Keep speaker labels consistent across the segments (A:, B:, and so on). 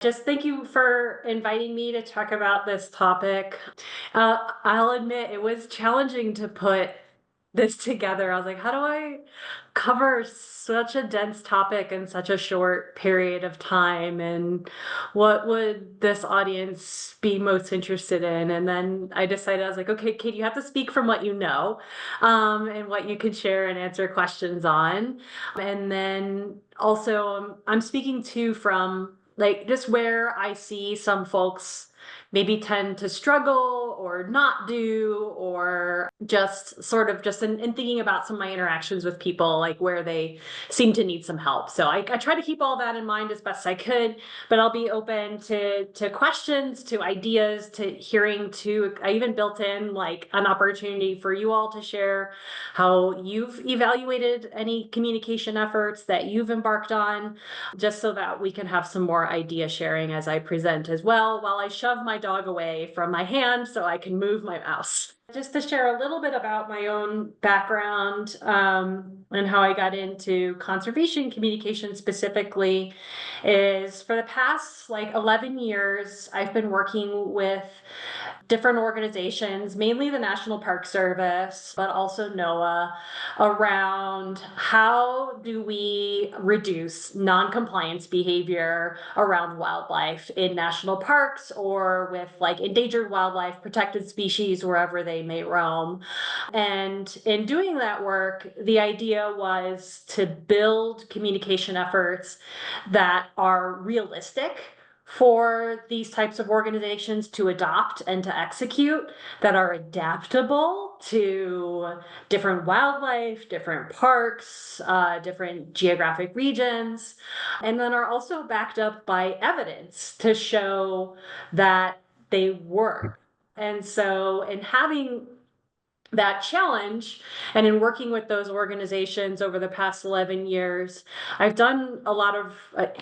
A: Just thank you for inviting me to talk about this topic. I'll admit it was challenging to put this together. I was like, how do I cover such a dense topic in such a short period of time? And what would this audience be most interested in? And then I decided, I was like, okay, Kate, you have to speak from what you know, and what you can share and answer questions on. And then also, I'm speaking too from like just where I see some folks maybe tend to struggle or not do, or just sort of just in thinking about some of my interactions with people, like where they seem to need some help. So I try to keep all that in mind as best I could, but I'll be open to questions, to ideas, to hearing, to I even built in like an opportunity for you all to share how you've evaluated any communication efforts that you've embarked on, just so that we can have some more idea sharing as I present as well, while I shove my dog away from my hand so I can move my mouse. Just to share a little bit about my own background, and how I got into conservation communication specifically is for the past like 11 years, I've been working with different organizations, mainly the National Park Service, but also NOAA, around how do we reduce non-compliance behavior around wildlife in national parks or with like endangered wildlife, protected species, wherever they may roam. And in doing that work, the idea was to build communication efforts that are realistic for these types of organizations to adopt and to execute, that are adaptable to different wildlife, different parks, different geographic regions, and then are also backed up by evidence to show that they work. And so, in having that challenge and in working with those organizations over the past 11 years, I've done a lot of,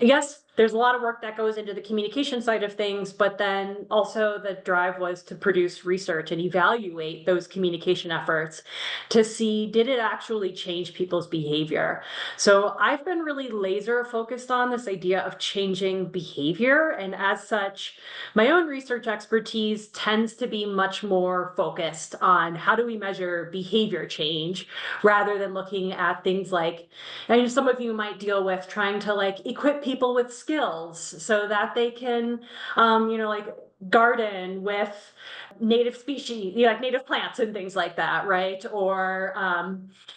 A: yes, there's a lot of work that goes into the communication side of things, but then also the drive was to produce research and evaluate those communication efforts to see, did it actually change people's behavior? So I've been really laser focused on this idea of changing behavior. And as such, my own research expertise tends to be much more focused on how do we measure behavior change rather than looking at things like, I mean, some of you might deal with trying to like equip people with skills so that they can, like garden with native species, like native plants and things like that, right? Or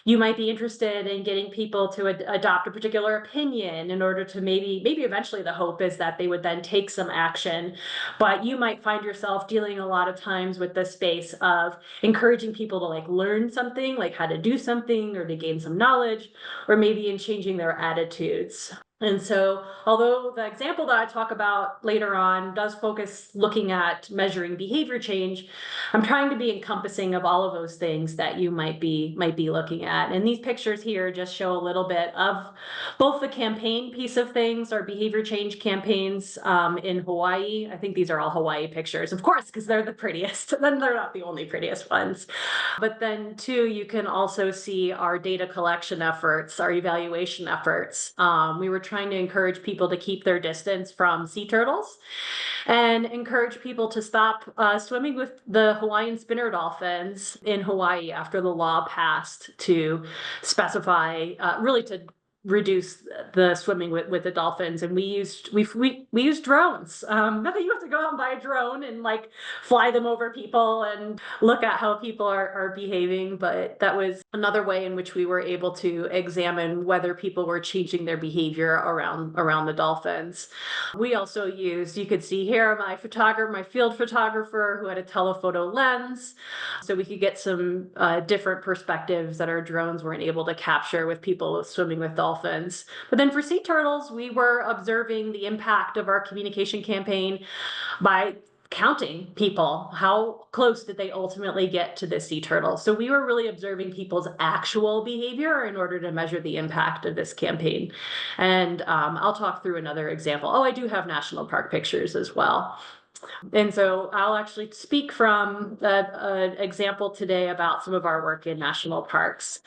A: you might be interested in getting people to adopt a particular opinion in order to maybe eventually the hope is that they would then take some action. But you might find yourself dealing a lot of times with the space of encouraging people to like learn something, like how to do something or to gain some knowledge, or maybe in changing their attitudes. And so, although the example that I talk about later on does focus looking at measuring behavior change, I'm trying to be encompassing of all of those things that you might be looking at. And these pictures here just show a little bit of both the campaign piece of things, our behavior change campaigns in Hawaii. I think these are all Hawaii pictures, of course, because they're the prettiest. Then they're not the only prettiest ones. But then too, you can also see our data collection efforts, our evaluation efforts. We were trying to encourage people to keep their distance from sea turtles and encourage people to stop swimming with the Hawaiian spinner dolphins in Hawaii after the law passed to specify, really to reduce the swimming with the dolphins. And we used drones. Not that you have to go out and buy a drone and like fly them over people and look at how people are behaving, but that was another way in which we were able to examine whether people were changing their behavior around the dolphins. We also used, you could see here, my field photographer who had a telephoto lens, so we could get some different perspectives that our drones weren't able to capture with people swimming with dolphins. But then for sea turtles, we were observing the impact of our communication campaign by counting people. How close did they ultimately get to the sea turtle? So we were really observing people's actual behavior in order to measure the impact of this campaign. And I'll talk through another example. Oh, I do have national park pictures as well. And so I'll actually speak from an example today about some of our work in national parks.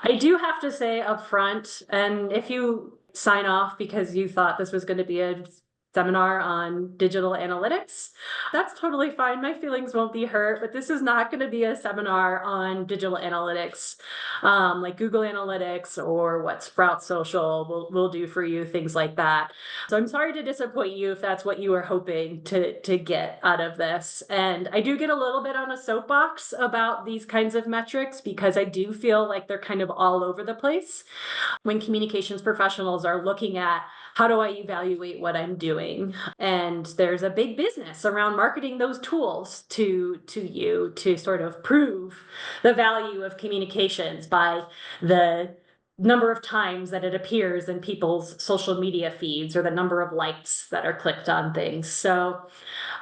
A: I do have to say up front, and if you sign off because you thought this was going to be a seminar on digital analytics. That's totally fine. My feelings won't be hurt, but this is not going to be a seminar on digital analytics, like Google Analytics or what Sprout Social will do for you, things like that. So I'm sorry to disappoint you if that's what you were hoping to get out of this. And I do get a little bit on a soapbox about these kinds of metrics because I do feel like they're kind of all over the place when communications professionals are looking at how do I evaluate what I'm doing? And there's a big business around marketing those tools to you to sort of prove the value of communications by the number of times that it appears in people's social media feeds or the number of likes that are clicked on things. So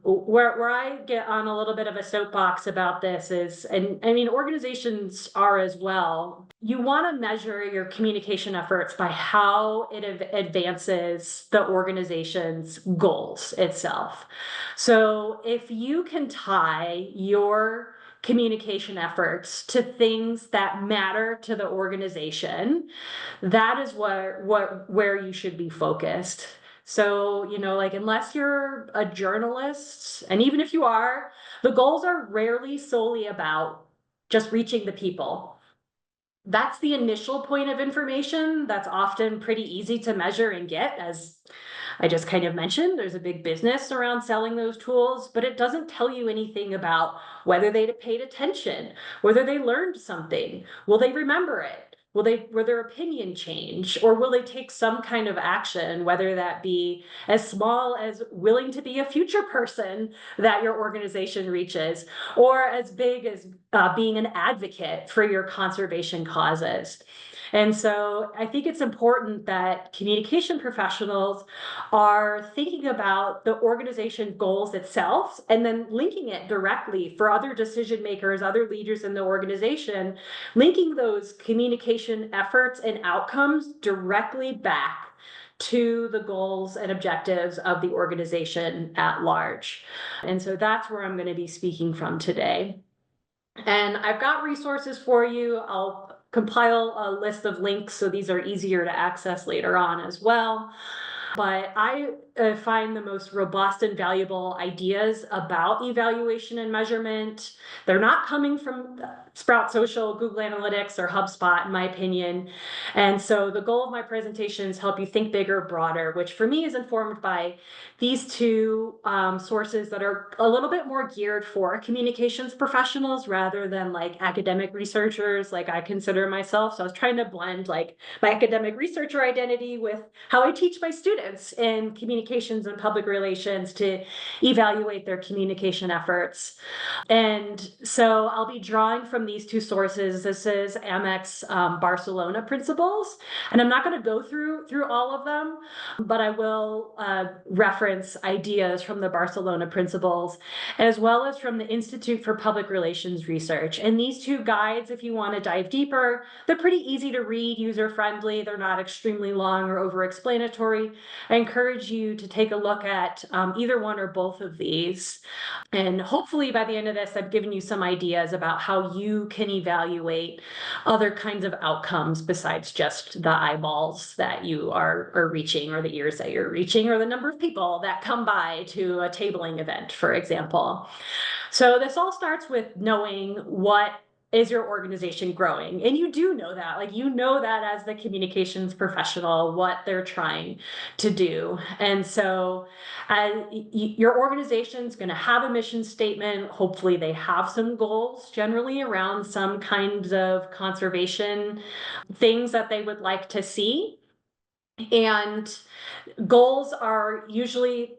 A: where I get on a little bit of a soapbox about this is, and I mean, organizations are as well, you want to measure your communication efforts by how it advances the organization's goals itself. So if you can tie your communication efforts to things that matter to the organization, that is where you should be focused. So, like unless you're a journalist, and even if you are, the goals are rarely solely about just reaching the people. That's the initial point of information. That's often pretty easy to measure and get, as I just kind of mentioned. There's a big business around selling those tools, but it doesn't tell you anything about whether they paid attention, whether they learned something, will they remember it? Will their opinion change, or will they take some kind of action, whether that be as small as willing to be a future person that your organization reaches, or as big as being an advocate for your conservation causes? And so I think it's important that communication professionals are thinking about the organization goals itself and then linking it directly for other decision makers, other leaders in the organization, linking those communication efforts and outcomes directly back to the goals and objectives of the organization at large. And so that's where I'm going to be speaking from today. And I've got resources for you. I'll compile a list of links so these are easier to access later on as well. But I find the most robust and valuable ideas about evaluation and measurement. They're not coming from Sprout Social, Google Analytics, or HubSpot, in my opinion. And so the goal of my presentation is help you think bigger, broader, which for me is informed by these two sources that are a little bit more geared for communications professionals rather than like academic researchers, like I consider myself. So I was trying to blend like my academic researcher identity with how I teach my students in communications and public relations to evaluate their communication efforts. And so I'll be drawing from these two sources. This is Amex Barcelona principles, and I'm not going to go through all of them, but I will reference ideas from the Barcelona principles, as well as from the Institute for Public Relations Research. And these two guides, if you want to dive deeper, they're pretty easy to read, user-friendly. They're not extremely long or over-explanatory. I encourage you to take a look at either one or both of these. And hopefully by the end of this, I've given you some ideas about how you can evaluate other kinds of outcomes besides just the eyeballs that you are reaching, or the ears that you're reaching, or the number of people that come by to a tabling event, for example. So this all starts with knowing what is your organization growing? And you do know that, like, you know that as the communications professional, what they're trying to do. And so your organization's going to have a mission statement. Hopefully they have some goals generally around some kinds of conservation things that they would like to see. And goals are usually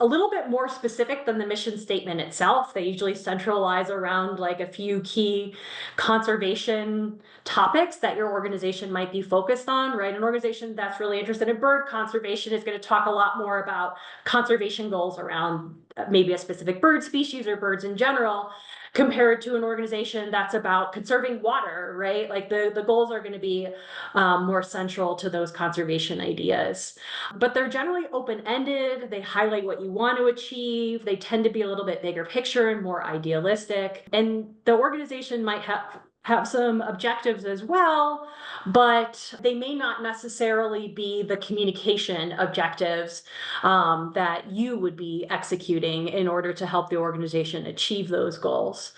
A: a little bit more specific than the mission statement itself. They usually centralize around like a few key conservation topics that your organization might be focused on, right? An organization that's really interested in bird conservation is going to talk a lot more about conservation goals around maybe a specific bird species or birds in general, compared to an organization that's about conserving water, right? Like the goals are going to be more central to those conservation ideas. But they're generally open-ended. They highlight what you want to achieve. They tend to be a little bit bigger picture and more idealistic. And the organization might have have some objectives as well, but they may not necessarily be the communication objectives that you would be executing in order to help the organization achieve those goals.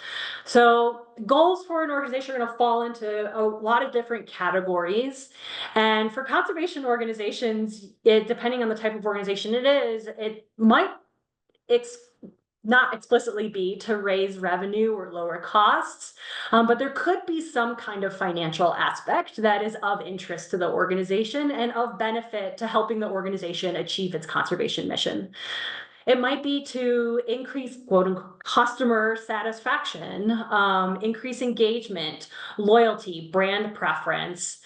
A: So goals for an organization are going to fall into a lot of different categories. And for conservation organizations, depending on the type of organization it is, it might not explicitly be to raise revenue or lower costs, but there could be some kind of financial aspect that is of interest to the organization and of benefit to helping the organization achieve its conservation mission. It might be to increase quote unquote customer satisfaction, increase engagement, loyalty, brand preference,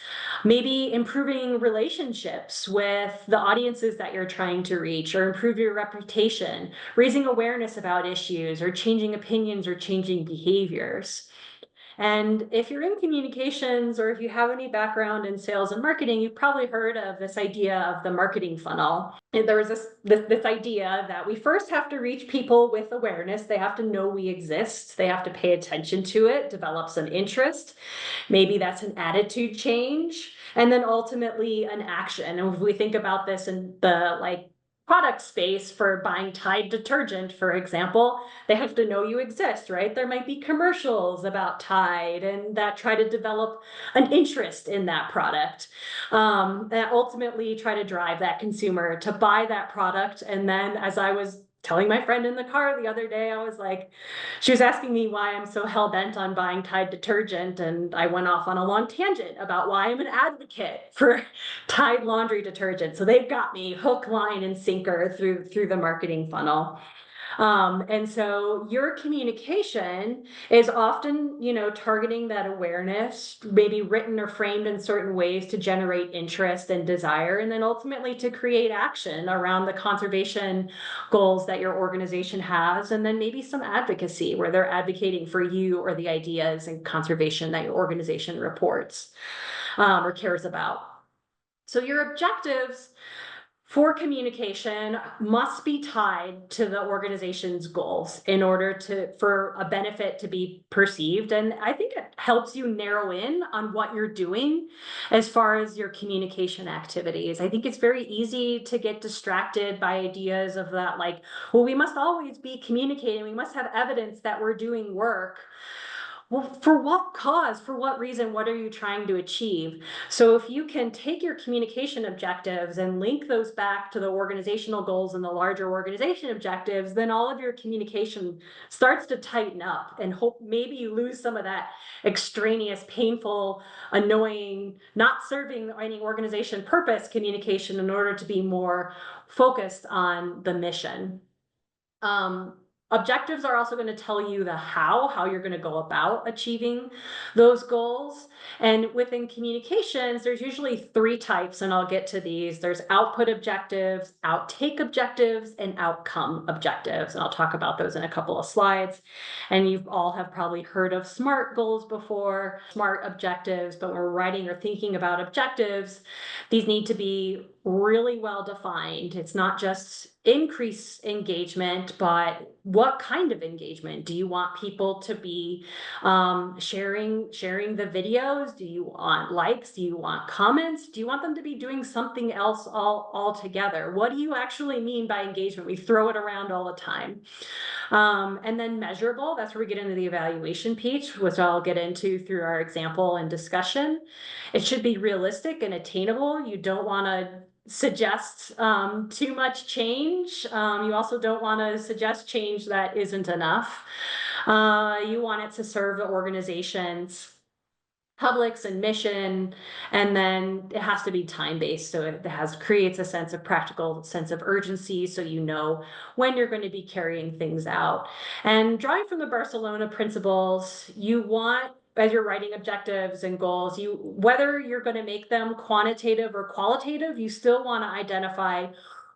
A: maybe improving relationships with the audiences that you're trying to reach, or improve your reputation, raising awareness about issues, or changing opinions or changing behaviors. And if you're in communications, or if you have any background in sales and marketing, you've probably heard of this idea of the marketing funnel. And there was this idea that we first have to reach people with awareness. They have to know we exist. They have to pay attention to it, develop some interest. Maybe that's an attitude change, and then ultimately an action. And if we think about this in the product space for buying Tide detergent, for example, they have to know you exist, right? There might be commercials about Tide and that try to develop an interest in that product, that ultimately try to drive that consumer to buy that product. And then, as I was telling my friend in the car the other day, I was like, she was asking me why I'm so hell-bent on buying Tide detergent, and I went off on a long tangent about why I'm an advocate for Tide laundry detergent. So they've got me hook, line, and sinker through the marketing funnel. And so your communication is often, targeting that awareness, maybe written or framed in certain ways to generate interest and desire, and then ultimately to create action around the conservation goals that your organization has, and then maybe some advocacy where they're advocating for you or the ideas and conservation that your organization reports or cares about. So your objectives for communication must be tied to the organization's goals in order for a benefit to be perceived. And I think it helps you narrow in on what you're doing as far as your communication activities. I think it's very easy to get distracted by ideas of that, like, well, we must always be communicating. We must have evidence that we're doing work. Well, for what cause? For what reason? What are you trying to achieve? So if you can take your communication objectives and link those back to the organizational goals and the larger organization objectives, then all of your communication starts to tighten up, and hope maybe you lose some of that extraneous, painful, annoying, not serving any organization purpose communication in order to be more focused on the mission. Objectives are also going to tell you the how you're going to go about achieving those goals. And within communications, there's usually three types, and I'll get to these. There's output objectives, outtake objectives, and outcome objectives. And I'll talk about those in a couple of slides. And you all have probably heard of SMART goals before, SMART objectives, but when we're writing or thinking about objectives, these need to be really well defined. It's not just increase engagement, but what kind of engagement? Do you want people to be sharing the videos? Do you want likes? Do you want comments? Do you want them to be doing something else altogether? What do you actually mean by engagement? We throw it around all the time. And then measurable, that's where we get into the evaluation piece, which I'll get into through our example and discussion. It should be realistic and attainable. You don't want to suggest too much change. You also don't want to suggest change that isn't enough. You want it to serve the organization's publics and mission, and then it has to be time-based, so it creates a sense of practical sense of urgency, so you know when you're going to be carrying things out. And drawing from the Barcelona principles, you want, as you're writing objectives and goals, whether you're going to make them quantitative or qualitative, you still want to identify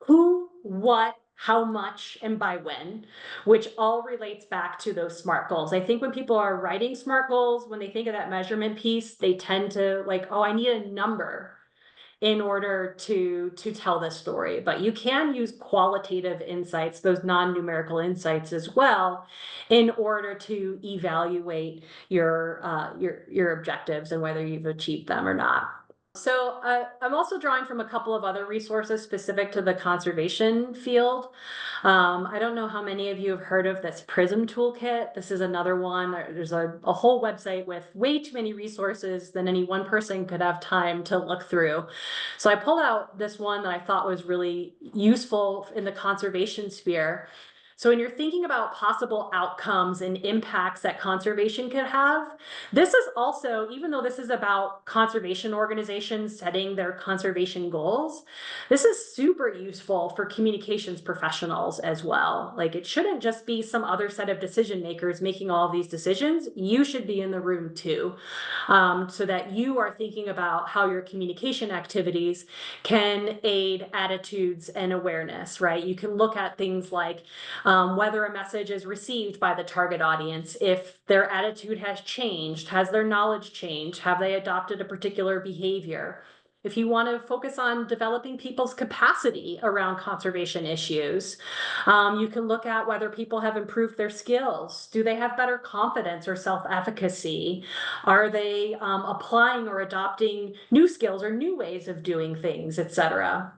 A: who, what, how much, and by when, which all relates back to those SMART goals. I think when people are writing SMART goals, when they think of that measurement piece, they tend to like, oh, I need a number. in order to tell this story. But you can use qualitative insights, those non-numerical insights as well, in order to evaluate your objectives and whether you've achieved them or not. So I'm also drawing from a couple of other resources specific to the conservation field. I don't know how many of you have heard of this PRISM toolkit. This is another one. There's a whole website with way too many resources than any one person could have time to look through. So I pulled out this one that I thought was really useful in the conservation sphere. So when you're thinking about possible outcomes and impacts that conservation could have, this is also, even though this is about conservation organizations setting their conservation goals, this is super useful for communications professionals as well. Like, it shouldn't just be some other set of decision makers making all of these decisions. You should be in the room too, so that you are thinking about how your communication activities can aid attitudes and awareness, right? You can look at things like whether a message is received by the target audience, if their attitude has changed, has their knowledge changed, have they adopted a particular behavior. If you want to focus on developing people's capacity around conservation issues, you can look at whether people have improved their skills. Do they have better confidence or self-efficacy? Are they applying or adopting new skills or new ways of doing things, etc.?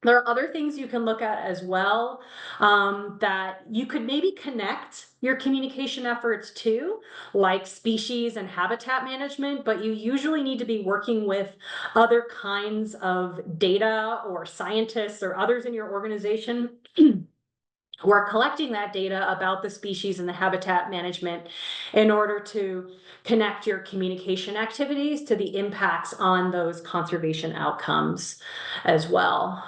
A: There are other things you can look at as well, that you could maybe connect your communication efforts to, like species and habitat management, but you usually need to be working with other kinds of data or scientists or others in your organization who are collecting that data about the species and the habitat management in order to connect your communication activities to the impacts on those conservation outcomes as well.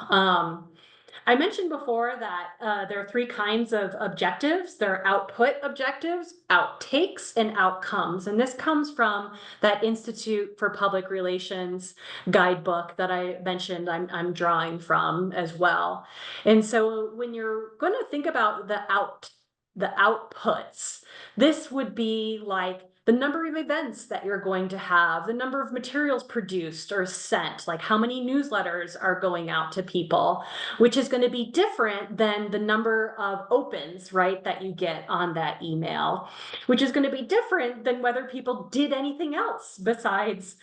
A: I mentioned before that there are three kinds of objectives. There are output objectives, outtakes, and outcomes. And this comes from that Institute for Public Relations guidebook that I mentioned I'm drawing from as well. And so when you're going to think about the outputs, this would be like the number of events that you're going to have, the number of materials produced or sent, like how many newsletters are going out to people, which is going to be different than the number of opens, right, that you get on that email, which is going to be different than whether people did anything else besides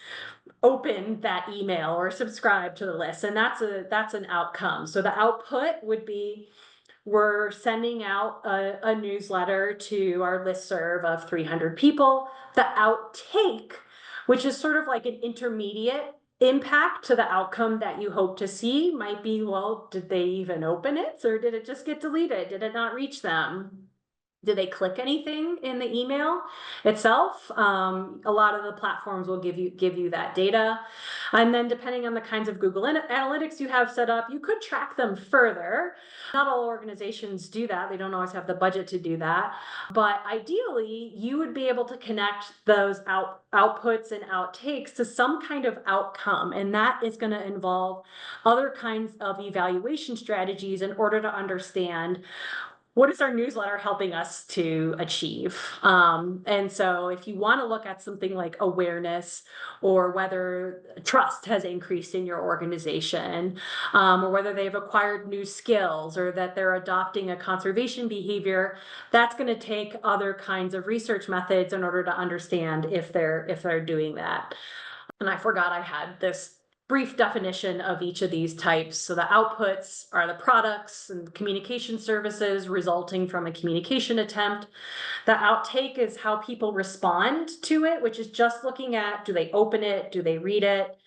A: open that email or subscribe to the list. And that's an outcome. So the output would be, we're sending out a newsletter to our listserv of 300 people. The outtake, which is sort of like an intermediate impact to the outcome that you hope to see, might be, well, did they even open it, or did it just get deleted? Did it not reach them? Did they click anything in the email itself? A lot of the platforms will give you that data. And then depending on the kinds of Google Analytics you have set up, you could track them further. Not all organizations do that. They don't always have the budget to do that. But ideally, you would be able to connect those outputs and outtakes to some kind of outcome. And that is going to involve other kinds of evaluation strategies in order to understand, what is our newsletter helping us to achieve? And so if you want to look at something like awareness, or whether trust has increased in your organization, or whether they've acquired new skills, or that they're adopting a conservation behavior, that's going to take other kinds of research methods in order to understand if they're doing that. And I forgot I had this brief definition of each of these types. So the outputs are the products and communication services resulting from a communication attempt. The outtake is how people respond to it, which is just looking at, do they open it? Do they read it?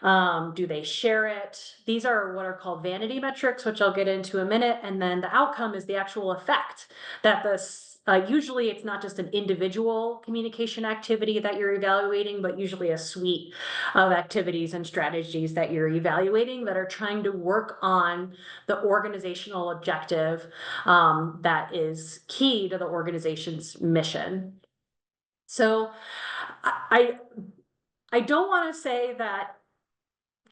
A: Do they share it? These are what are called vanity metrics, which I'll get into in a minute. And then the outcome is the actual effect that this, usually it's not just an individual communication activity that you're evaluating, but usually a suite of activities and strategies that you're evaluating that are trying to work on the organizational objective that is key to the organization's mission. So I don't want to say that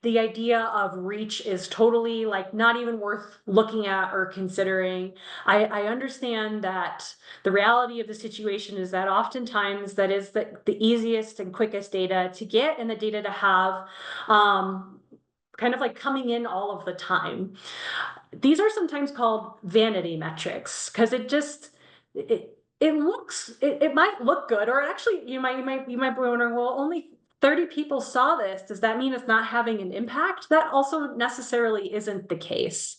A: the idea of reach is totally like not even worth looking at or considering. I understand that the reality of the situation is that oftentimes that is the easiest and quickest data to get, and the data to have kind of like coming in all of the time. These are sometimes called vanity metrics because it might look good, or actually you might be wondering, well, only 30 people saw this. Does that mean it's not having an impact? That also necessarily isn't the case.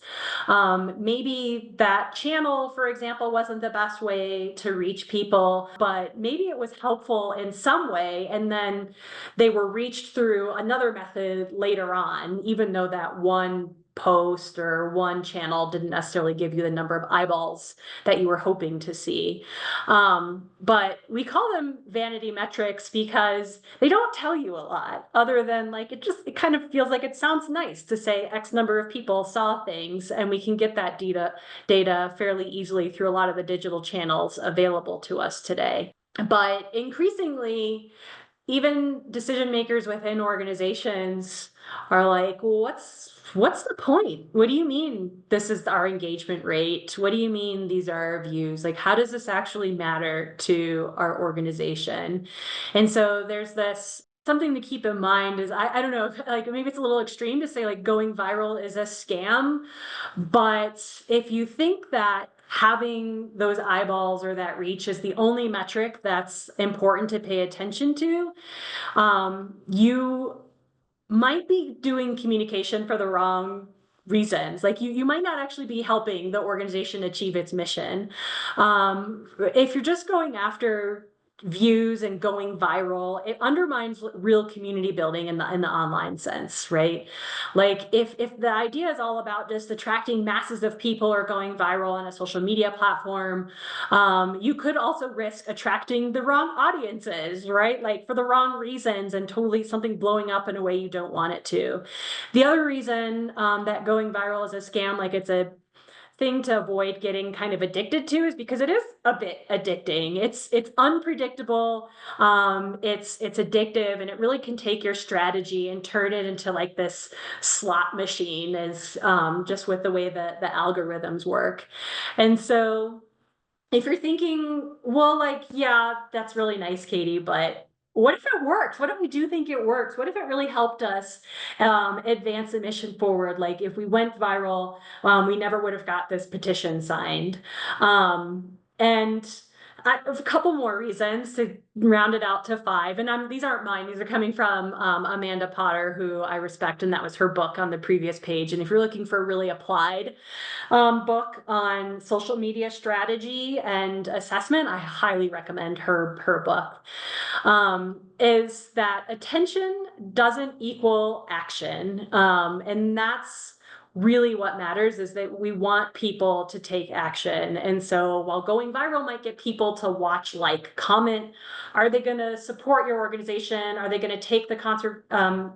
A: Maybe that channel, for example, wasn't the best way to reach people, but maybe it was helpful in some way, and then they were reached through another method later on, even though that one post or one channel didn't necessarily give you the number of eyeballs that you were hoping to see. But we call them vanity metrics because they don't tell you a lot other than like, it kind of feels like it sounds nice to say X number of people saw things, and we can get that data fairly easily through a lot of the digital channels available to us today. But increasingly, even decision makers within organizations are like, well, what's the point? What do you mean this is our engagement rate? What do you mean these are our views? Like, how does this actually matter to our organization? And so there's this something to keep in mind is I don't know, like maybe it's a little extreme to say like going viral is a scam, but if you think that having those eyeballs or that reach is the only metric that's important to pay attention to, you might be doing communication for the wrong reasons. Like you might not actually be helping the organization achieve its mission. If you're just going after views and going viral, it undermines real community building in the online sense, right? Like if the idea is all about just attracting masses of people or going viral on a social media platform, you could also risk attracting the wrong audiences, right? Like for the wrong reasons, and totally something blowing up in a way you don't want it to. The other reason that going viral is a scam, like it's a thing to avoid getting kind of addicted to, is because it is a bit addicting. It's unpredictable, it's addictive, and it really can take your strategy and turn it into like this slot machine, as just with the way that the algorithms work. And so if you're thinking, well, like, yeah, that's really nice, Katie, but what if it works? What if we do think it works? What if it really helped us advance the mission forward? Like if we went viral, we never would have got this petition signed. And a couple more reasons to round it out to five. And these aren't mine. These are coming from Amanda Potter, who I respect, and that was her book on the previous page. And if you're looking for a really applied book on social media strategy and assessment, I highly recommend her book. Is that attention doesn't equal action, and that's really what matters, is that we want people to take action. And so while going viral might get people to watch, like, comment, are they going to support your organization? Are they going to take the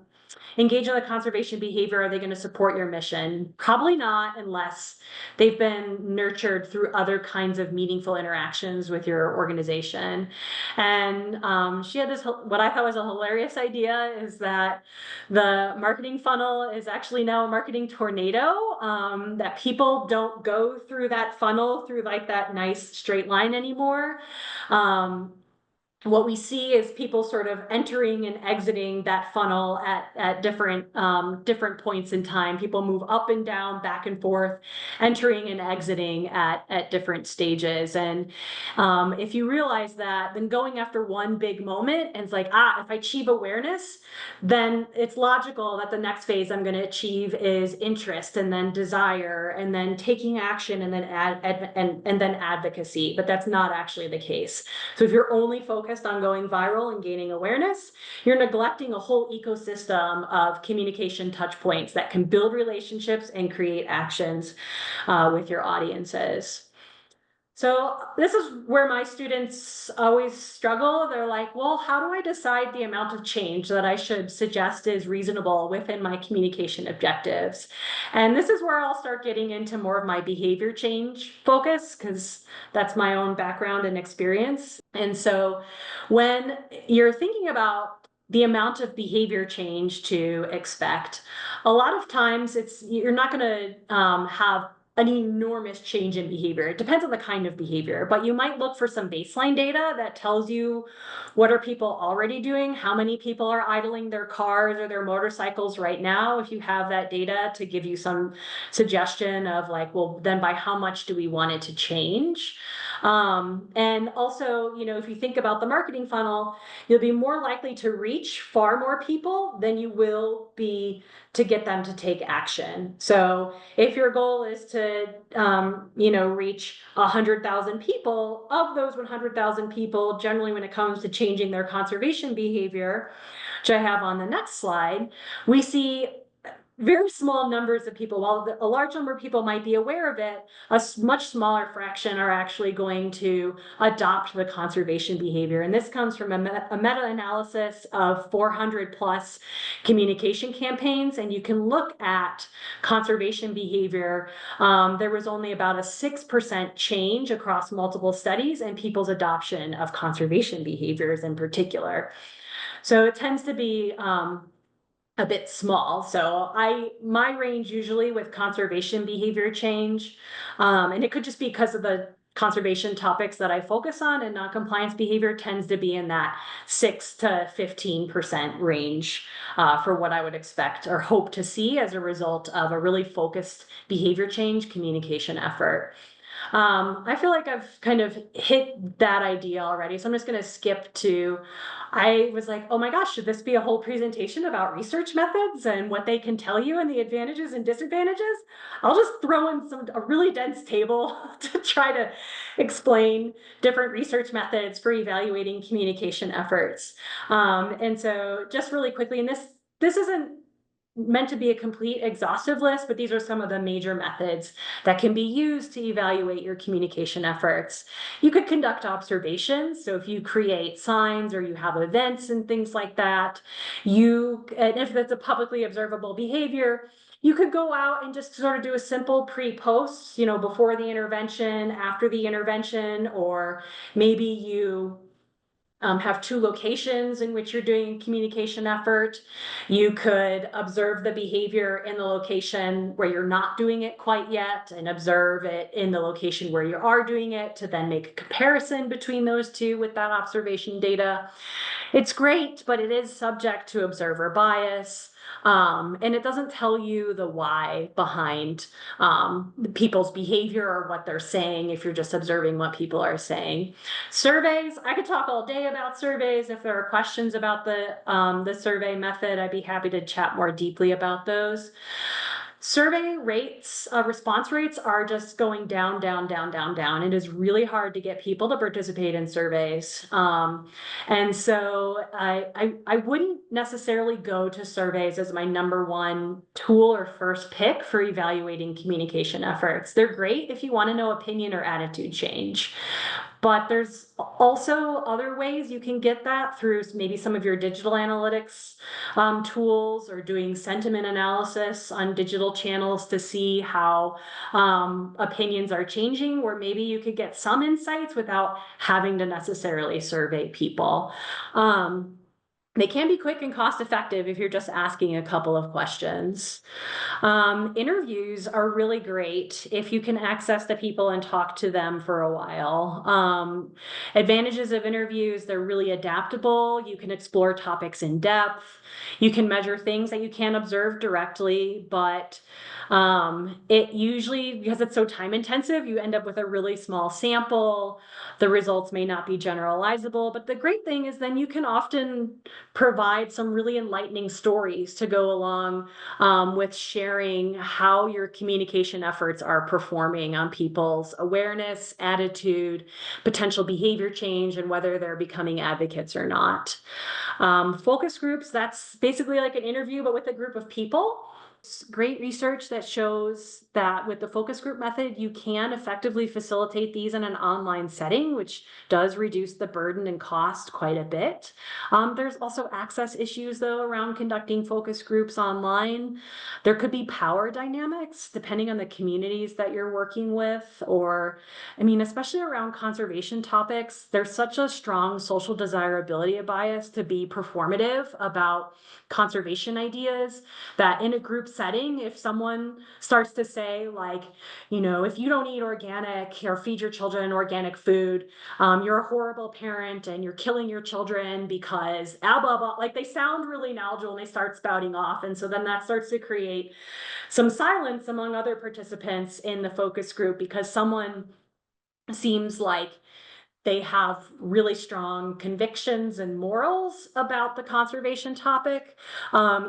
A: engage in the conservation behavior? Are they going to support your mission? Probably not, unless they've been nurtured through other kinds of meaningful interactions with your organization. And she had this, what I thought was a hilarious idea, is that the marketing funnel is actually now a marketing tornado, that people don't go through that funnel through like that nice straight line anymore. What we see is people sort of entering and exiting that funnel at different points in time. People move up and down, back and forth, entering and exiting at different stages. And if you realize that, then going after one big moment, and it's like, if I achieve awareness, then it's logical that the next phase I'm going to achieve is interest, and then desire, and then taking action, and then and then advocacy. But that's not actually the case. So if you're only focused on going viral and gaining awareness, you're neglecting a whole ecosystem of communication touch points that can build relationships and create actions with your audiences. So this is where my students always struggle. They're like, well, how do I decide the amount of change that I should suggest is reasonable within my communication objectives? And this is where I'll start getting into more of my behavior change focus, because that's my own background and experience. And so when you're thinking about the amount of behavior change to expect, a lot of times you're not going to have an enormous change in behavior. It depends on the kind of behavior, but you might look for some baseline data that tells you what are people already doing, how many people are idling their cars or their motorcycles right now, if you have that data to give you some suggestion of like, well, then by how much do we want it to change? And also, if you think about the marketing funnel, you'll be more likely to reach far more people than you will be to get them to take action. So if your goal is to, reach 100,000 people, of those 100,000 people, generally when it comes to changing their conservation behavior, which I have on the next slide, we see very small numbers of people. While a large number of people might be aware of it, a much smaller fraction are actually going to adopt the conservation behavior. And this comes from a meta-analysis of 400 plus communication campaigns. And you can look at conservation behavior. There was only about a 6% change across multiple studies in people's adoption of conservation behaviors in particular. So it tends to be a bit small. So my range usually with conservation behavior change, and it could just be because of the conservation topics that I focus on, and non-compliance behavior tends to be in that 6 to 15% range for what I would expect or hope to see as a result of a really focused behavior change communication effort. I feel like I've kind of hit that idea already, so I'm just going to skip to, I was like, oh my gosh, should this be a whole presentation about research methods and what they can tell you and the advantages and disadvantages? I'll just throw in a really dense table to try to explain different research methods for evaluating communication efforts. And so just really quickly, and this isn't meant to be a complete exhaustive list, but these are some of the major methods that can be used to evaluate your communication efforts. You could conduct observations. So if you create signs or you have events and things like that, and if it's a publicly observable behavior, you could go out and just sort of do a simple pre-post, before the intervention, after the intervention, or maybe you have two locations in which you're doing communication effort. You could observe the behavior in the location where you're not doing it quite yet and observe it in the location where you are doing it to then make a comparison between those two with that observation data. It's great, but it is subject to observer bias. And it doesn't tell you the why behind people's behavior or what they're saying if you're just observing what people are saying. Surveys, I could talk all day about surveys. If there are questions about the survey method, I'd be happy to chat more deeply about those. Survey rates, response rates are just going down, down, down, down, down. It is really hard to get people to participate in surveys. And so I wouldn't necessarily go to surveys as my number one tool or first pick for evaluating communication efforts. They're great if you want to know opinion or attitude change. But there's also other ways you can get that through maybe some of your digital analytics tools, or doing sentiment analysis on digital channels to see how opinions are changing, or maybe you could get some insights without having to necessarily survey people. They can be quick and cost effective if you're just asking a couple of questions. Interviews are really great if you can access the people and talk to them for a while. Advantages of interviews, they're really adaptable. You can explore topics in depth. You can measure things that you can't observe directly, but it usually, because it's so time intensive, you end up with a really small sample. The results may not be generalizable, but the great thing is then you can often provide some really enlightening stories to go along with sharing how your communication efforts are performing on people's awareness, attitude, potential behavior change, and whether they're becoming advocates or not. Focus groups, that's basically like an interview, but with a group of people. Great research that shows that with the focus group method, you can effectively facilitate these in an online setting, which does reduce the burden and cost quite a bit. There's also access issues, though, around conducting focus groups online. There could be power dynamics depending on the communities that you're working with, or, especially around conservation topics, there's such a strong social desirability bias to be performative about conservation ideas that in a group setting, if someone starts to say, like, if you don't eat organic or feed your children organic food, you're a horrible parent and you're killing your children because blah, blah, blah. Like, they sound really knowledgeable and they start spouting off. And so then that starts to create some silence among other participants in the focus group, because someone seems like they have really strong convictions and morals about the conservation topic,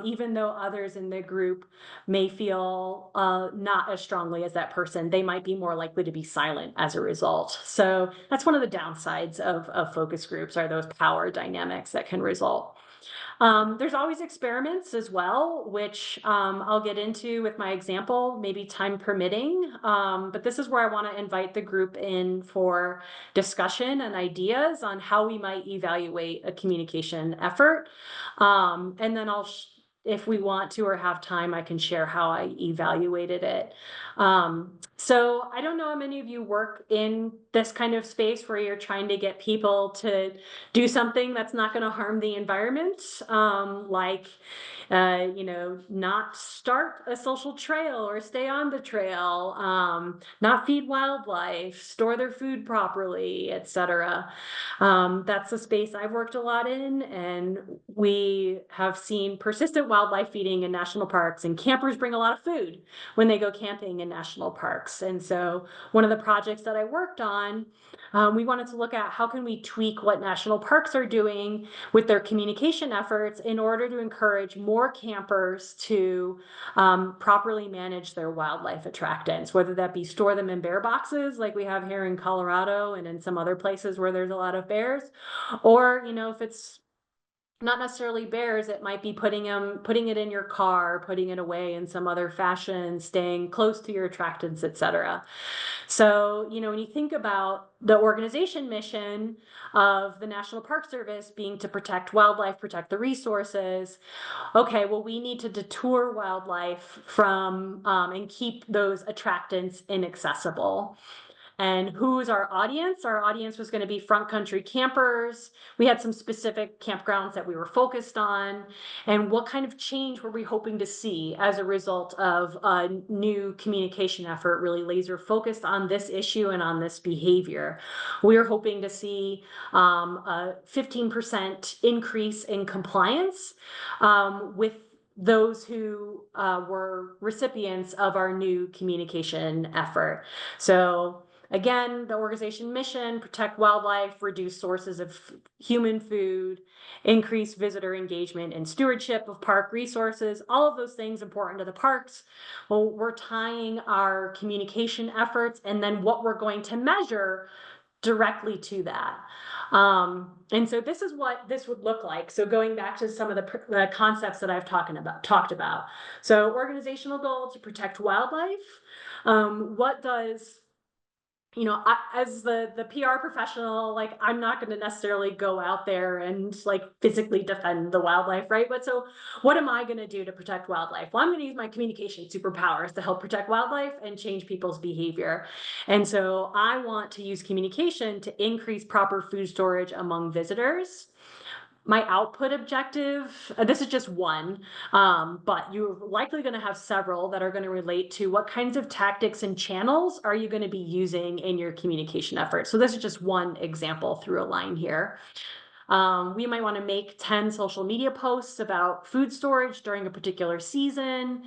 A: even though others in the group may feel not as strongly as that person. They might be more likely to be silent as a result. So that's one of the downsides of focus groups, are those power dynamics that can result. There's always experiments as well, which I'll get into with my example, maybe time permitting. But this is where I want to invite the group in for discussion and ideas on how we might evaluate a communication effort. And then if we want to or have time, I can share how I evaluated it. So I don't know how many of you work in this kind of space where you're trying to get people to do something that's not going to harm the environment, like, not start a social trail or stay on the trail, not feed wildlife, store their food properly, etc. That's a space I've worked a lot in, and we have seen persistent wildlife feeding in national parks, and campers bring a lot of food when they go camping in national parks. And so one of the projects that I worked on, we wanted to look at how can we tweak what national parks are doing with their communication efforts in order to encourage more campers to properly manage their wildlife attractants, whether that be store them in bear boxes like we have here in Colorado and in some other places where there's a lot of bears, or if it's not necessarily bears, it might be putting it in your car, putting it away in some other fashion, staying close to your attractants, etc. So, when you think about the organization mission of the National Park Service being to protect wildlife, protect the resources, okay, well, we need to detour wildlife from and keep those attractants inaccessible. And who's our audience? Our audience was going to be front country campers. We had some specific campgrounds that we were focused on. And what kind of change were we hoping to see as a result of a new communication effort, really laser focused on this issue and on this behavior? We were hoping to see a 15% increase in compliance with those who were recipients of our new communication effort. So again, the organization mission: protect wildlife, reduce sources of human food, increase visitor engagement and stewardship of park resources. All of those things important to the parks. Well, we're tying our communication efforts and then what we're going to measure directly to that. And so this is what this would look like. So going back to some of the concepts that I've talked about. So organizational goal to protect wildlife. What does as the PR professional, like, I'm not going to necessarily go out there and like physically defend the wildlife, right? But so what am I going to do to protect wildlife? Well, I'm going to use my communication superpowers to help protect wildlife and change people's behavior. And so I want to use communication to increase proper food storage among visitors. My output objective, this is just one, but you're likely going to have several that are going to relate to what kinds of tactics and channels are you going to be using in your communication efforts. So this is just one example through a line here. We might want to make 10 social media posts about food storage during a particular season.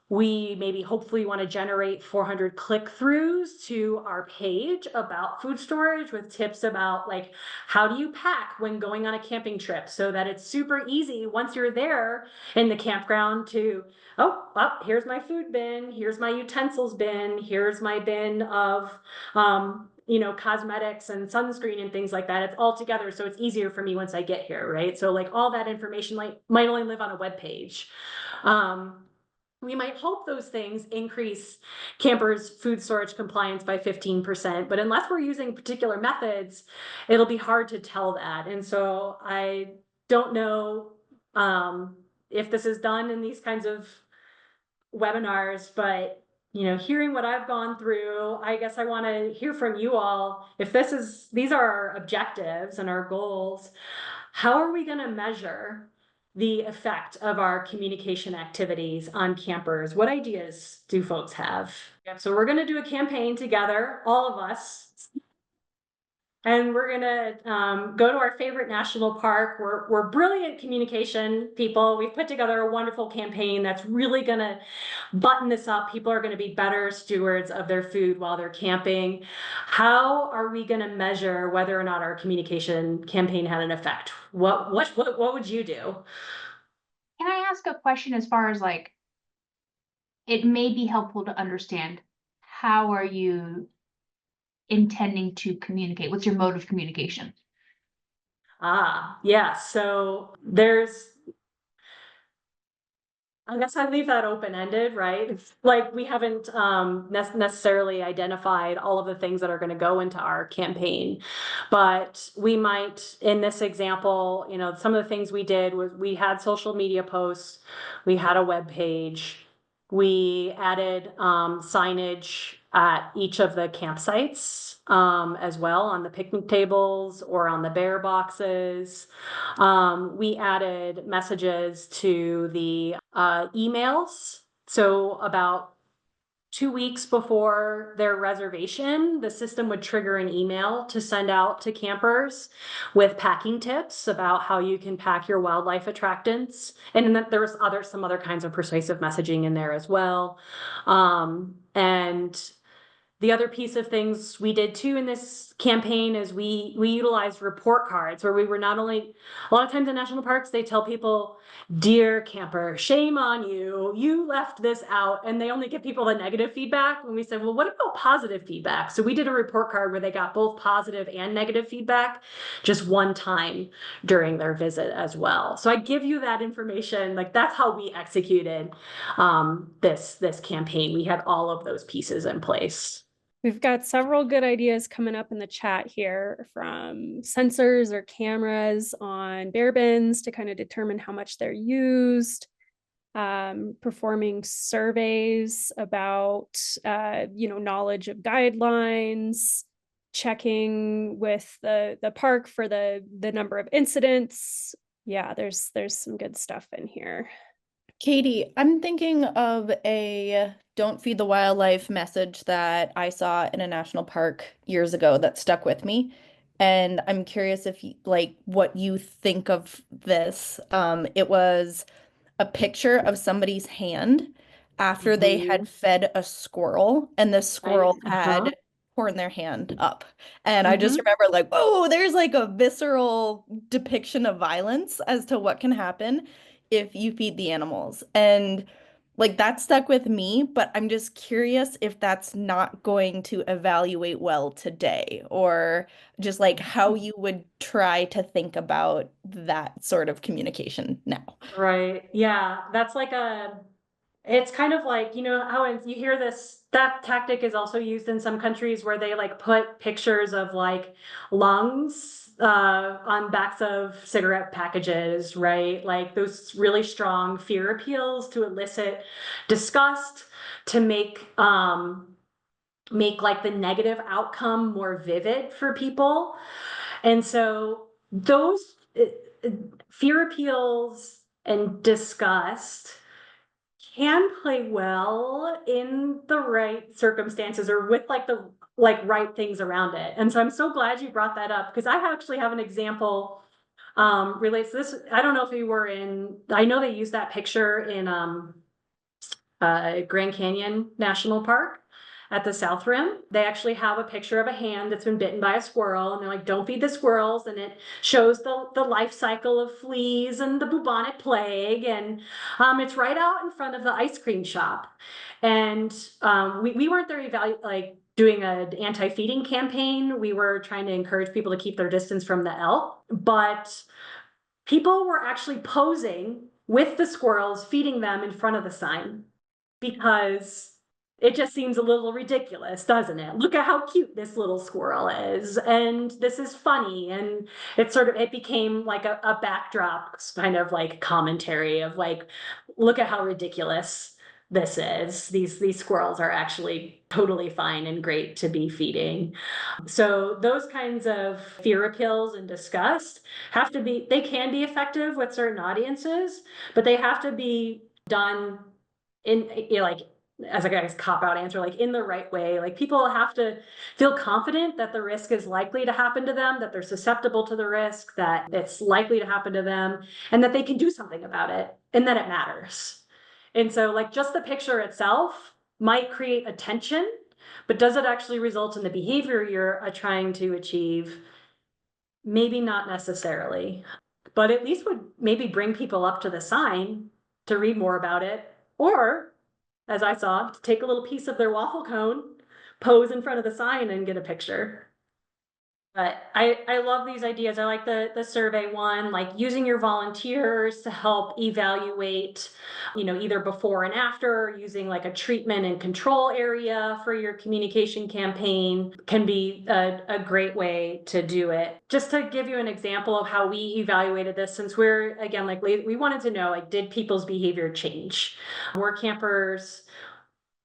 A: We maybe hopefully want to generate 400 click-throughs to our page about food storage with tips about, like, how do you pack when going on a camping trip so that it's super easy once you're there in the campground to, here's my food bin, here's my utensils bin, here's my bin of cosmetics and sunscreen and things like that. It's all together, so it's easier for me once I get here, right? So like all that information might only live on a web page. We might hope those things increase campers' food storage compliance by 15%, but unless we're using particular methods, it'll be hard to tell that. And so I don't know if this is done in these kinds of webinars, but hearing what I've gone through, I guess I want to hear from you all. If these are our objectives and our goals, how are we going to measure the effect of our communication activities on campers. What ideas do folks have? Yep, so we're going to do a campaign together, all of us, and we're gonna go to our favorite national park. We're brilliant communication people. We've put together a wonderful campaign that's really gonna button this up. People are gonna be better stewards of their food while they're camping. How are we gonna measure whether or not our communication campaign had an effect? What would you do?
B: Can I ask a question as far as like, it may be helpful to understand, how are you intending to communicate? What's your mode of communication?
A: Yeah, so there's, I guess I leave that open-ended, right? Like, we haven't necessarily identified all of the things that are going to go into our campaign, but we might, in this example, you know, some of the things we did was we had social media posts, we had a web page, we added signage at each of the campsites as well, on the picnic tables or on the bear boxes. We added messages to the emails. So about 2 weeks before their reservation, the system would trigger an email to send out to campers with packing tips about how you can pack your wildlife attractants. And then there was some other kinds of persuasive messaging in there as well. And the other piece of things we did too in this campaign is we utilized report cards, where we were not only, a lot of times in national parks, they tell people, dear camper, shame on you, you left this out. And they only give people the negative feedback. When we said, well, what about positive feedback? So we did a report card where they got both positive and negative feedback just one time during their visit as well. So I give you that information. Like, that's how we executed this campaign. We had all of those pieces in place.
C: We've got several good ideas coming up in the chat here, from sensors or cameras on bear bins to kind of determine how much they're used, performing surveys about, knowledge of guidelines, checking with the park for the number of incidents. Yeah, there's some good stuff in here.
D: Katie, I'm thinking of a don't feed the wildlife message that I saw in a national park years ago that stuck with me. And I'm curious if like what you think of this. It was a picture of somebody's hand after they had fed a squirrel, and the squirrel had torn their hand up. And I just remember like, whoa, there's like a visceral depiction of violence as to what can happen if you feed the animals. And like that stuck with me, but I'm just curious if that's not going to evaluate well today, or just like how you would try to think about that sort of communication now.
A: Right. Yeah. That's like it's kind of like, you know, how you hear this, that tactic is also used in some countries where they like put pictures of like lungs on backs of cigarette packages, right? Like those really strong fear appeals to elicit disgust, to make like the negative outcome more vivid for people. And so those fear appeals and disgust can play well in the right circumstances, or with like the right things around it. And so I'm so glad you brought that up, because I actually have an example relates to this. I don't know if you were in, I know they use that picture in Grand Canyon National Park at the South Rim. They actually have a picture of a hand that's been bitten by a squirrel, and they're like, don't feed the squirrels. And it shows the life cycle of fleas and the bubonic plague. And it's right out in front of the ice cream shop. And we weren't there doing an anti-feeding campaign. We were trying to encourage people to keep their distance from the elk, but people were actually posing with the squirrels, feeding them in front of the sign, because it just seems a little ridiculous, doesn't it? Look at how cute this little squirrel is, and this is funny. And it became like a backdrop kind of like commentary of like, look at how ridiculous this is. These squirrels are actually totally fine and great to be feeding. So those kinds of fear appeals and disgust they can be effective with certain audiences, but they have to be done in, like, as a guy's cop-out answer, like in the right way. Like, people have to feel confident that the risk is likely to happen to them, that they're susceptible to the risk, that it's likely to happen to them, and that they can do something about it, and that it matters. And so, like, just the picture itself might create attention, but does it actually result in the behavior you're trying to achieve? Maybe not necessarily, but at least would maybe bring people up to the sign to read more about it, or, as I saw, to take a little piece of their waffle cone, pose in front of the sign and get a picture. But I love these ideas. I like the survey one, like using your volunteers to help evaluate, either before and after, using like a treatment and control area for your communication campaign can be a great way to do it. Just to give you an example of how we evaluated this, since we're, again, like, we wanted to know, like, did people's behavior change? Were campers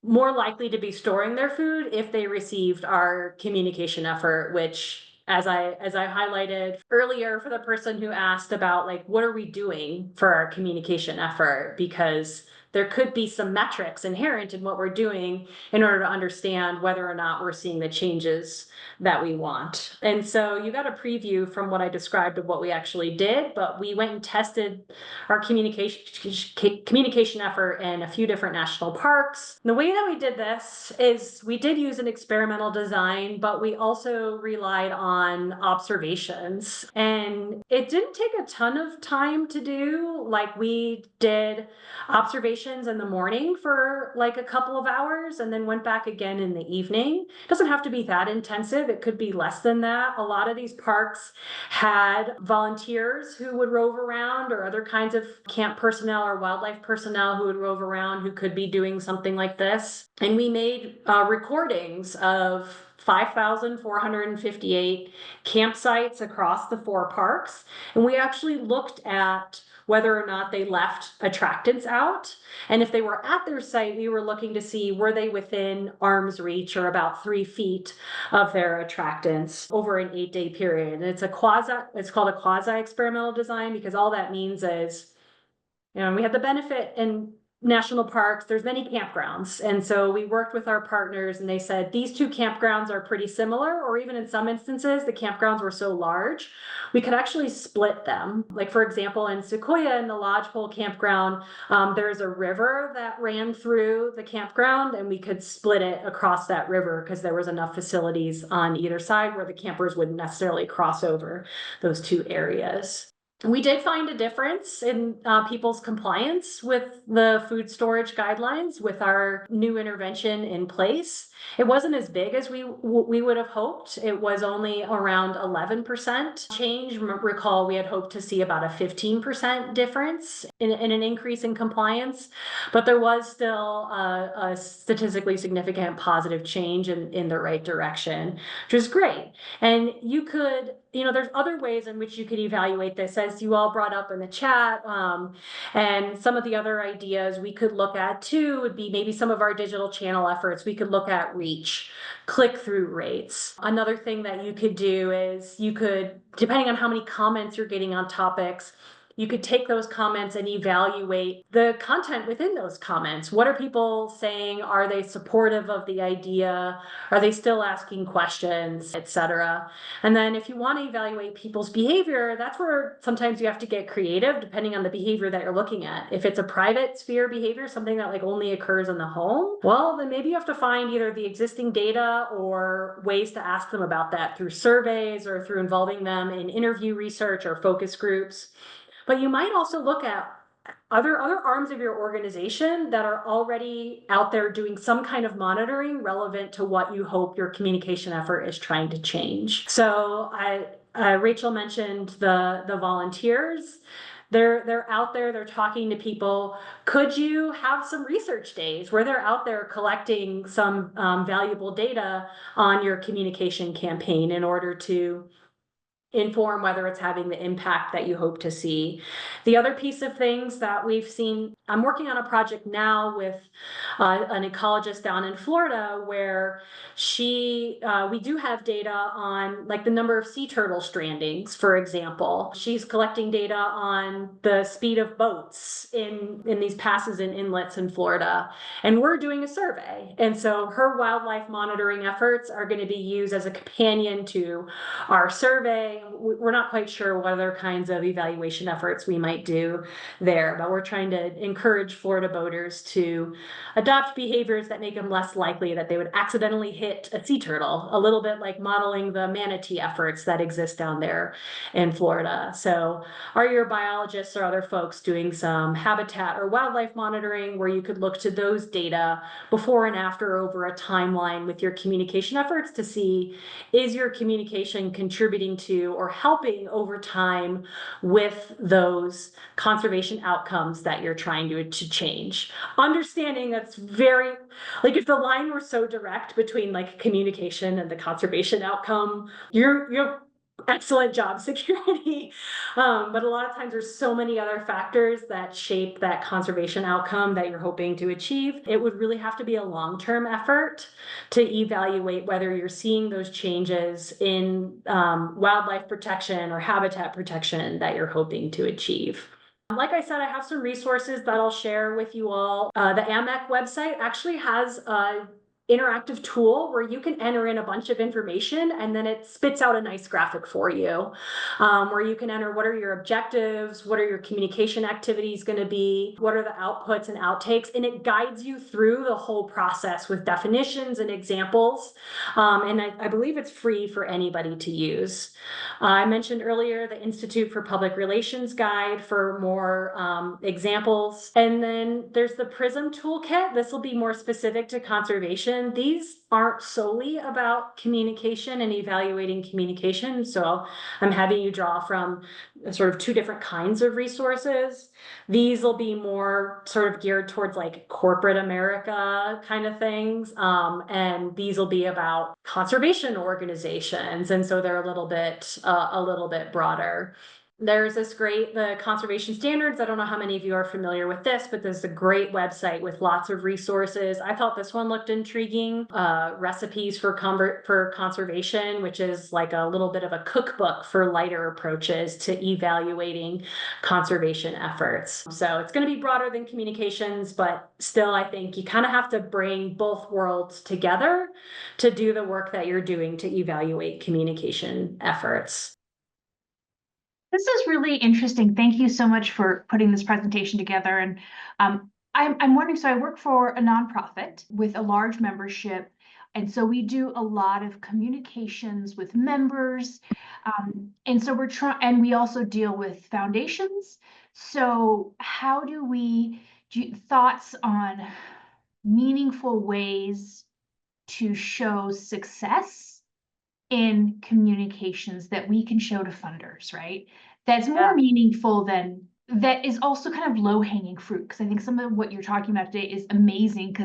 A: more likely to be storing their food if they received our communication effort, which, as I highlighted earlier, for the person who asked about, like, what are we doing for our communication effort? Because there could be some metrics inherent in what we're doing in order to understand whether or not we're seeing the changes that we want. And so you got a preview from what I described of what we actually did, but we went and tested our communication effort in a few different national parks. The way that we did this is we did use an experimental design, but we also relied on observations. And it didn't take a ton of time to do. Like, we did observations in the morning for like a couple of hours and then went back again in the evening. It doesn't have to be that intensive. It could be less than that. A lot of these parks had volunteers who would rove around, or other kinds of camp personnel or wildlife personnel who would rove around, who could be doing something like this. And we made recordings of 5,458 campsites across the 4 parks. And we actually looked at whether or not they left attractants out. And if they were at their site, we were looking to see, were they within arm's reach, or about 3 feet of their attractants over an 8-day period. And it's called a quasi-experimental design, because all that means is, we had the benefit in national parks, there's many campgrounds. And so we worked with our partners and they said, these 2 campgrounds are pretty similar, or even in some instances, the campgrounds were so large, we could actually split them. Like, for example, in Sequoia, in the Lodgepole campground, there's a river that ran through the campground, and we could split it across that river because there was enough facilities on either side where the campers wouldn't necessarily cross over those 2 areas. We did find a difference in people's compliance with the food storage guidelines with our new intervention in place. It wasn't as big as we would have hoped. It was only around 11% change. Recall, we had hoped to see about a 15% difference in an increase in compliance, but there was still a statistically significant positive change in the right direction, which was great. And you could, there's other ways in which you could evaluate this, as you all brought up in the chat. And some of the other ideas we could look at too would be maybe some of our digital channel efforts. We could look at reach, click-through rates. Another thing that you could do is you could, depending on how many comments you're getting on topics, you could take those comments and evaluate the content within those comments. What are people saying? Are they supportive of the idea? Are they still asking questions, etc.? And then if you want to evaluate people's behavior, that's where sometimes you have to get creative depending on the behavior that you're looking at. If it's a private sphere behavior, something that like only occurs in the home, well, then maybe you have to find either the existing data or ways to ask them about that through surveys or through involving them in interview research or focus groups. But you might also look at other arms of your organization that are already out there doing some kind of monitoring relevant to what you hope your communication effort is trying to change. So Rachel mentioned the volunteers. They're out there, they're talking to people. Could you have some research days where they're out there collecting some valuable data on your communication campaign in order to inform whether it's having the impact that you hope to see. The other piece of things that we've seen, I'm working on a project now with an ecologist down in Florida where we do have data on like the number of sea turtle strandings, for example. She's collecting data on the speed of boats in these passes and inlets in Florida. And we're doing a survey. And so her wildlife monitoring efforts are going to be used as a companion to our survey. We're not quite sure what other kinds of evaluation efforts we might do there, but we're trying to encourage Florida boaters to adopt behaviors that make them less likely that they would accidentally hit a sea turtle, a little bit like modeling the manatee efforts that exist down there in Florida. So are your biologists or other folks doing some habitat or wildlife monitoring where you could look to those data before and after over a timeline with your communication efforts to see, is your communication contributing to or helping over time with those conservation outcomes that you're trying to change? Understanding that's very, like if the line were so direct between like communication and the conservation outcome, you're excellent job security. But a lot of times there's so many other factors that shape that conservation outcome that you're hoping to achieve. It would really have to be a long-term effort to evaluate whether you're seeing those changes in wildlife protection or habitat protection that you're hoping to achieve. Like I said, I have some resources that I'll share with you all. The AMEC website actually has a interactive tool where you can enter in a bunch of information and then it spits out a nice graphic for you, where you can enter what are your objectives, what are your communication activities going to be, what are the outputs and outtakes, and it guides you through the whole process with definitions and examples. And I believe it's free for anybody to use. I mentioned earlier the Institute for Public Relations guide for more examples. And then there's the PRISM toolkit. This will be more specific to conservation. These aren't solely about communication and evaluating communication. So I'm having you draw from sort of two different kinds of resources. These will be more sort of geared towards like corporate America kind of things. And these will be about conservation organizations. And so they're a little bit broader. There's the conservation standards. I don't know how many of you are familiar with this, but there's a great website with lots of resources. I thought this one looked intriguing. Recipes for conservation, which is like a little bit of a cookbook for lighter approaches to evaluating conservation efforts. So it's going to be broader than communications, but still, I think you kind of have to bring both worlds together to do the work that you're doing to evaluate communication efforts.
B: This is really interesting. Thank you so much for putting this presentation together. And I'm wondering, so I work for a nonprofit with a large membership. And so we do a lot of communications with members. And so and we also deal with foundations. So how do thoughts on meaningful ways to show success in communications that we can show to funders, right? That's more meaningful that is also kind of low-hanging fruit. Because I think some of what you're talking about today is amazing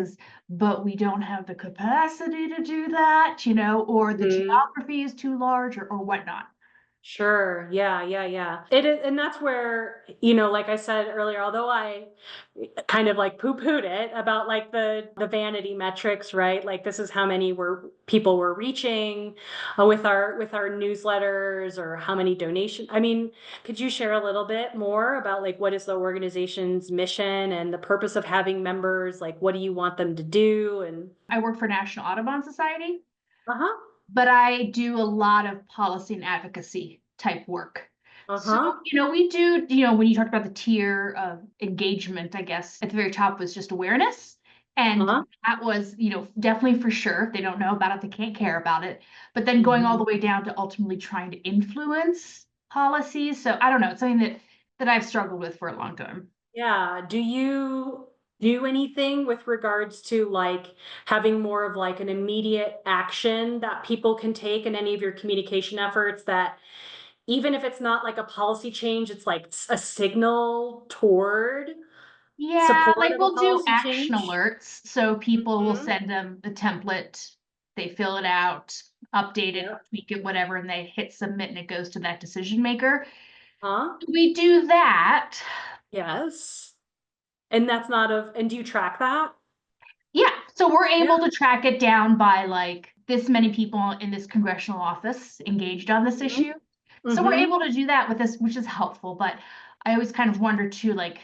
B: but we don't have the capacity to do that, or the geography is too large or whatnot.
A: Sure. Yeah. It is, and that's where, like I said earlier, although I kind of like poo-pooed it about like the vanity metrics, right? Like this is how many people were reaching with our newsletters or how many donations. I mean, could you share a little bit more about like what is the organization's mission and the purpose of having members? Like, what do you want them to do? And
B: I work for National Audubon Society.
A: Uh-huh.
B: But I do a lot of policy and advocacy type work. So, we do, when you talked about the tier of engagement, I guess at the very top was just awareness. And that was, definitely for sure. If they don't know about it, they can't care about it. But then going all the way down to ultimately trying to influence policies. So I don't know, it's something that I've struggled with for a long time.
A: Yeah. Do you do anything with regards to like having more of like an immediate action that people can take in any of your communication efforts that even if it's not like a policy change, it's like a signal toward support
B: like
A: of a
B: we'll do
A: policy
B: action
A: change?
B: alerts. So people will send them the template, they fill it out, update it,
A: Yep.
B: tweak it, whatever, and they hit submit and it goes to that decision maker.
A: Huh?
B: We do that.
A: Yes. And that's not and do you track that?
B: Yeah, so we're able
A: Yeah.
B: to track it down by like this many people in this congressional office engaged on this issue. So we're
A: Mm-hmm.
B: able to do that with this, which is helpful, but I always kind of wonder too, like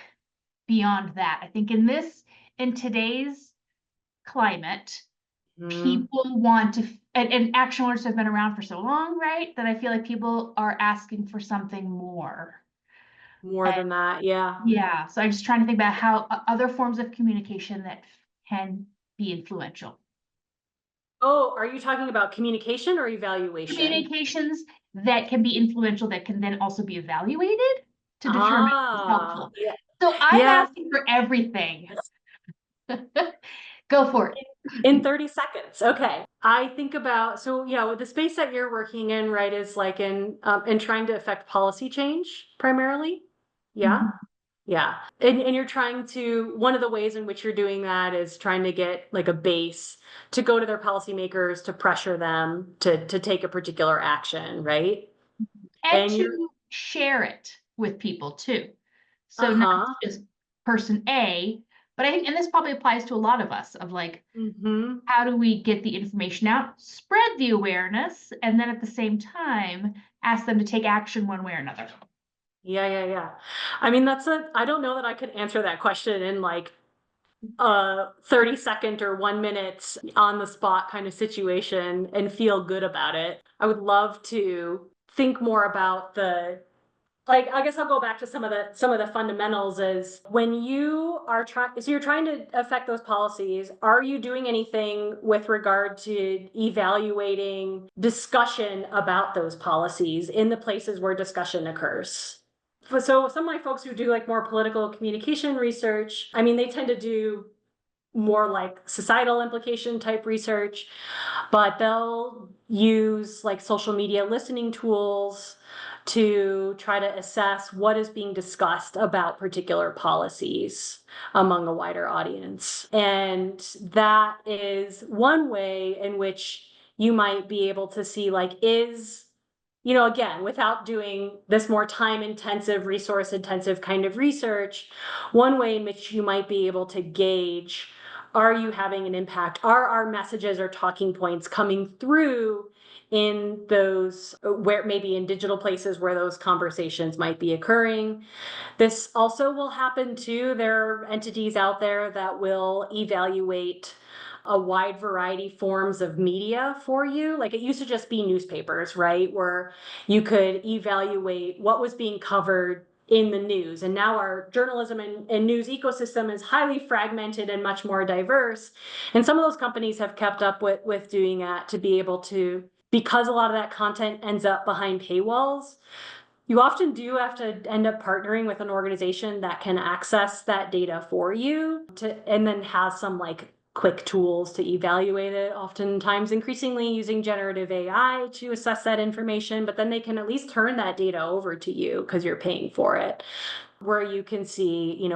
B: beyond that, I think in today's climate,
A: Mm-hmm.
B: people want to, and action alerts have been around for so long, right? That I feel like people are asking for something more.
A: More than that, yeah.
B: Yeah, so I'm just trying to think about how other forms of communication that can be influential.
A: Oh, are you talking about communication or evaluation?
B: Communications that can be influential that can then also be evaluated to determine what's
A: Ah,
B: helpful.
A: yeah.
B: So I'm
A: Yeah.
B: asking for everything. Go for it.
A: In 30 seconds. Okay. I think about, so yeah, with the space that you're working in, right, is like in trying to affect policy change primarily. Yeah.
B: Mhm.
A: Yeah. And you're trying to, one of the ways in which you're doing that is trying to get like a base to go to their policymakers to pressure them to take a particular action, right?
B: And
A: And you're,
B: to share it with people too. So not
A: uh-huh.
B: just person A, but I think, and this probably applies to a lot of us of like,
A: Mm-hmm.
B: how do we get the information out, spread the awareness, and then at the same time, ask them to take action one way or another.
A: Yeah. I mean, I don't know that I could answer that question in like 30-second or 1 minute on the spot kind of situation and feel good about it. I would love to think more about like, I guess I'll go back to some of the fundamentals is when you are so you're trying to affect those policies, are you doing anything with regard to evaluating discussion about those policies in the places where discussion occurs? So some of my folks who do like more political communication research, I mean, they tend to do more like societal implication type research, but they'll use like social media listening tools to try to assess what is being discussed about particular policies among a wider audience. And that is one way in which you might be able to see like again, without doing this more time intensive, resource intensive kind of research, one way in which you might be able to gauge, are you having an impact? Are our messages or talking points coming through in those where maybe in digital places where those conversations might be occurring? This also will happen too. There are entities out there that will evaluate a wide variety forms of media for you. Like it used to just be newspapers, right? Where you could evaluate what was being covered in the news. And now our journalism and news ecosystem is highly fragmented and much more diverse. And some of those companies have kept up with doing that to be able to, because a lot of that content ends up behind paywalls, you often do have to end up partnering with an organization that can access that data for you and then has some like quick tools to evaluate it, oftentimes increasingly using generative AI to assess that information, but then they can at least turn that data over to you because you're paying for it, where you can see,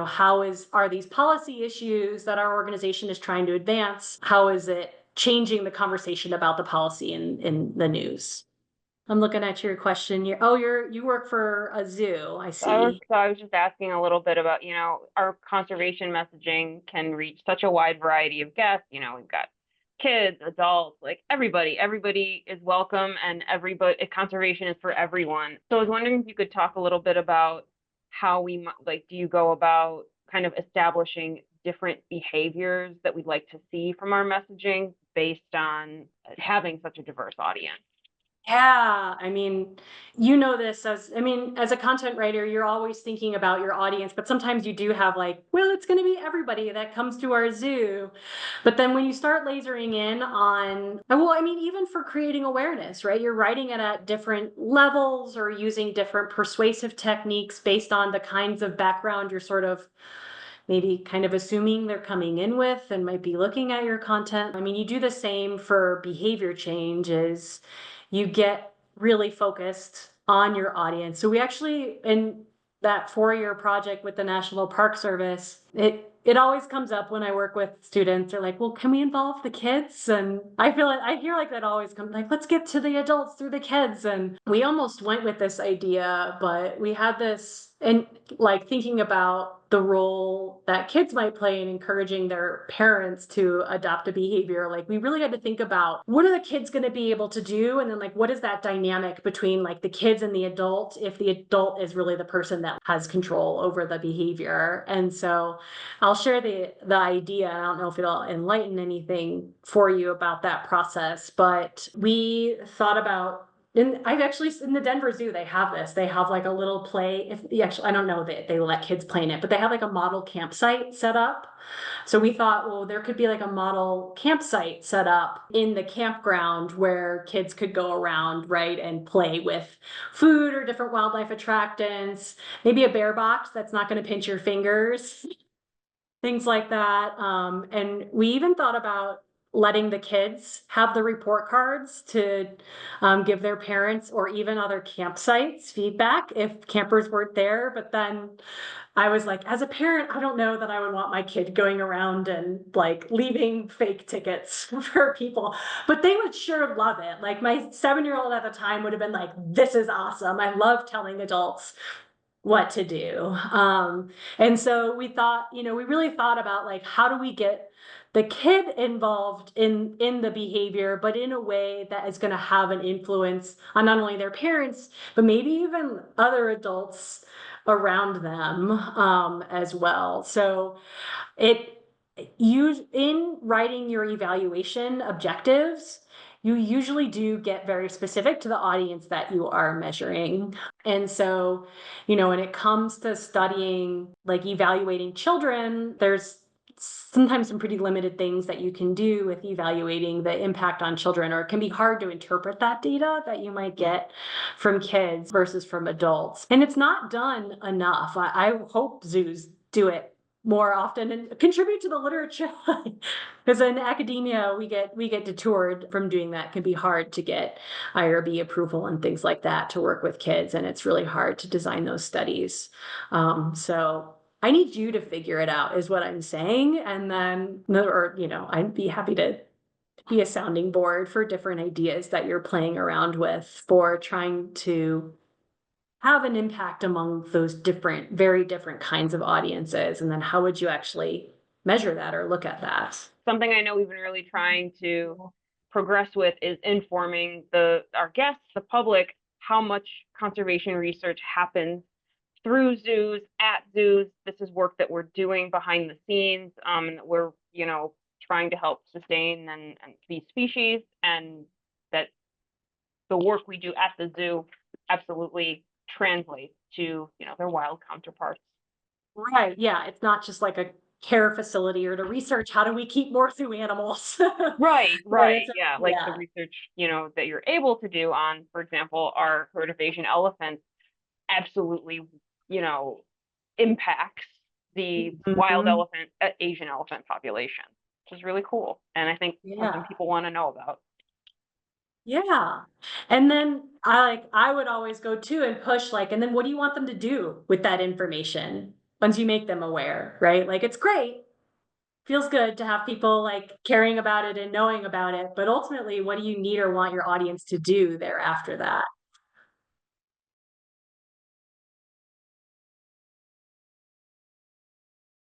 A: are these policy issues that our organization is trying to advance, how is it changing the conversation about the policy in the news? I'm looking at your question. You work for a zoo, I see.
E: So I was just asking a little bit about, our conservation messaging can reach such a wide variety of guests. We've got kids, adults, like everybody is welcome, and conservation is for everyone. So I was wondering if you could talk a little bit about how do you go about kind of establishing different behaviors that we'd like to see from our messaging based on having such a diverse audience?
A: Yeah, I mean, as a content writer, you're always thinking about your audience, but sometimes you do have like, well, it's going to be everybody that comes to our zoo. But then when you start lasering in on, well, I mean, even for creating awareness, right? You're writing it at different levels or using different persuasive techniques based on the kinds of background you're sort of maybe kind of assuming they're coming in with and might be looking at your content. I mean, you do the same for behavior change is you get really focused on your audience. So we actually, in that 4-year project with the National Park Service, it it always comes up when I work with students. They're like, well, can we involve the kids? And I hear like that always comes like, let's get to the adults through the kids. And we almost went with this idea, but we had this, and like thinking about the role that kids might play in encouraging their parents to adopt a behavior. Like we really had to think about what are the kids going to be able to do? And then like, what is that dynamic between like the kids and the adult, if the adult is really the person that has control over the behavior. And so I'll share the idea. I don't know if it'll enlighten anything for you about that process, but we thought about, and I've actually, in the Denver Zoo, they have this. They have like a little play. I don't know that they let kids play in it, but they have like a model campsite set up. So we thought, well, there could be like a model campsite set up in the campground where kids could go around, right, and play with food or different wildlife attractants, maybe a bear box that's not going to pinch your fingers, things like that. And we even thought about letting the kids have the report cards to give their parents or even other campsites feedback if campers weren't there. But then I was like, as a parent, I don't know that I would want my kid going around and like leaving fake tickets for people, but they would sure love it. Like my 7-year-old at the time would have been like, this is awesome. I love telling adults what to do. And so we thought, we really thought about like, how do we get the kid involved in the behavior, but in a way that is going to have an influence on not only their parents, but maybe even other adults around them as well. So in writing your evaluation objectives, you usually do get very specific to the audience that you are measuring. And so, when it comes to studying, like evaluating children, there's sometimes some pretty limited things that you can do with evaluating the impact on children, or it can be hard to interpret that data that you might get from kids versus from adults. And it's not done enough. I hope zoos do it more often and contribute to the literature. Because in academia, we get detoured from doing that. It can be hard to get IRB approval and things like that to work with kids, and it's really hard to design those studies. So I need you to figure it out, is what I'm saying, and then, or I'd be happy to be a sounding board for different ideas that you're playing around with for trying to have an impact among those very different kinds of audiences. And then how would you actually measure that or look at that?
E: Something I know we've been really trying to progress with is informing our guests, the public, how much conservation research happens through zoos, at zoos. This is work that we're doing behind the scenes, and that we're, trying to help sustain and these species, and that the work we do at the zoo absolutely translates to, their wild counterparts.
A: Right. Yeah. It's not just like a care facility or to research how do we keep more zoo animals.
E: Right.
A: Right.
E: Yeah. Like the research, that you're able to do on, for example, our herd of Asian elephants absolutely, impacts the wild Asian elephant population, which is really cool. And I think something people want to know about.
A: Yeah. And then I would always go to and push and then what do you want them to do with that information once you make them aware, right? Like it's great. Feels good to have people caring about it and knowing about it, but ultimately what do you need or want your audience to do there after that?